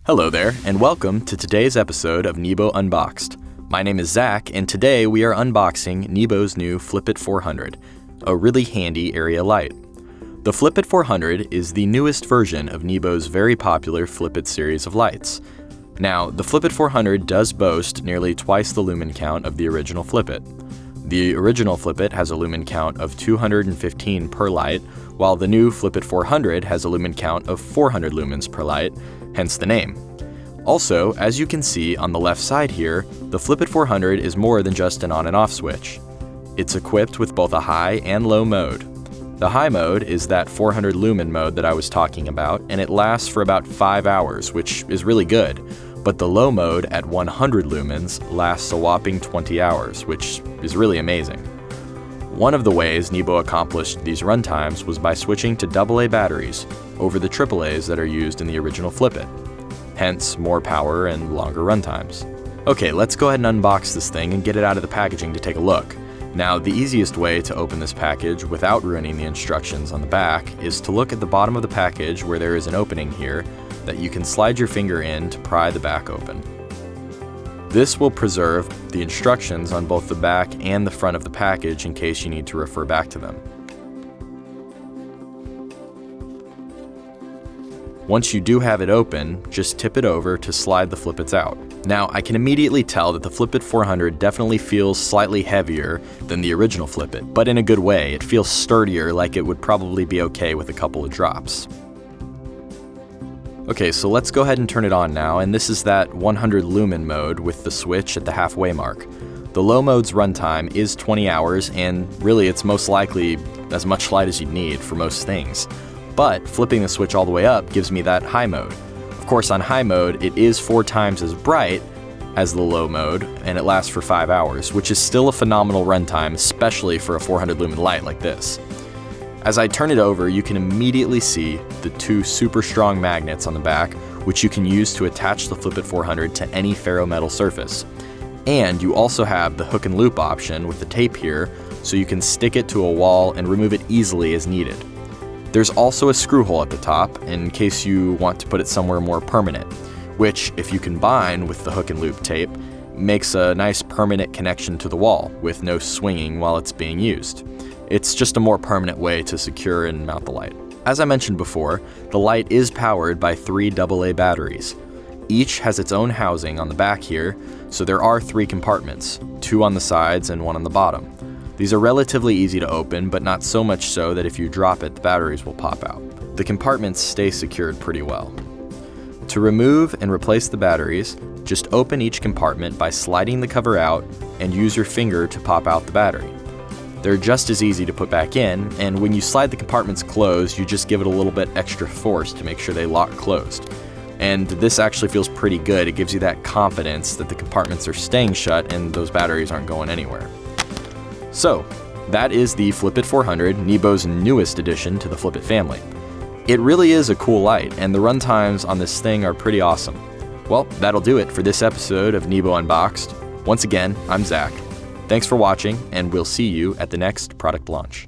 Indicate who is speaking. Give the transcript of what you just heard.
Speaker 1: Hello there, and welcome to today's episode of NEBO Unboxed. My name is Zach, and today we are unboxing NEBO's new Flipit400, a really handy area light. The Flipit400 is the newest version of NEBO's very popular Flipit series of lights. Now, the Flipit400 does boast nearly twice the lumen count of the original Flipit. The original Flipit has a lumen count of 215 per light, while the new Flipit400 has a lumen count of 400 lumens per light, hence the name. Also, as you can see on the left side here, the Flipit400 is more than just an on and off switch. It's equipped with both a high and low mode. The high mode is that 400 lumen mode that I was talking about, and it lasts for about 5 hours, which is really good. But the low mode at 100 lumens lasts a whopping 20 hours, which is really amazing. One of the ways NEBO accomplished these runtimes was by switching to AA batteries over the AAAs that are used in the original Flipit. Hence, more power and longer runtimes. Okay, let's go ahead and unbox this thing and get it out of the packaging to take a look. Now, the easiest way to open this package without ruining the instructions on the back is to look at the bottom of the package where there is an opening here that you can slide your finger in to pry the back open. This will preserve the instructions on both the back and the front of the package in case you need to refer back to them. Once you do have it open, just tip it over to slide the Flipits out. Now, I can immediately tell that the Flipit400 definitely feels slightly heavier than the original Flipit, but in a good way. It feels sturdier, like it would probably be okay with a couple of drops. Okay, so let's go ahead and turn it on now, and this is that 100 lumen mode with the switch at the halfway mark. The low mode's runtime is 20 hours, and really it's most likely as much light as you'd need for most things. But flipping the switch all the way up gives me that high mode. Of course, on high mode, it is 4 times as bright as the low mode, and it lasts for 5 hours, which is still a phenomenal runtime, especially for a 400 lumen light like this. As I turn it over, you can immediately see the 2 super strong magnets on the back, which you can use to attach the Flipit400 to any ferrometal surface. And you also have the hook and loop option with the tape here, so you can stick it to a wall and remove it easily as needed. There's also a screw hole at the top in case you want to put it somewhere more permanent, which, if you combine with the hook and loop tape, makes a nice permanent connection to the wall with no swinging while it's being used. It's just a more permanent way to secure and mount the light. As I mentioned before, the light is powered by 3 AA batteries. Each has its own housing on the back here, so there are 3 compartments, 2 on the sides and 1 on the bottom. These are relatively easy to open, but not so much so that if you drop it, the batteries will pop out. The compartments stay secured pretty well. To remove and replace the batteries, just open each compartment by sliding the cover out and use your finger to pop out the battery. They're just as easy to put back in, and when you slide the compartments closed, you just give it a little bit extra force to make sure they lock closed. And this actually feels pretty good. It gives you that confidence that the compartments are staying shut and those batteries aren't going anywhere. So, that is the Flipit400, NEBO's newest addition to the Flipit family. It really is a cool light, and the runtimes on this thing are pretty awesome. Well, that'll do it for this episode of NEBO Unboxed. Once again, I'm Zach. Thanks for watching, and we'll see you at the next product launch.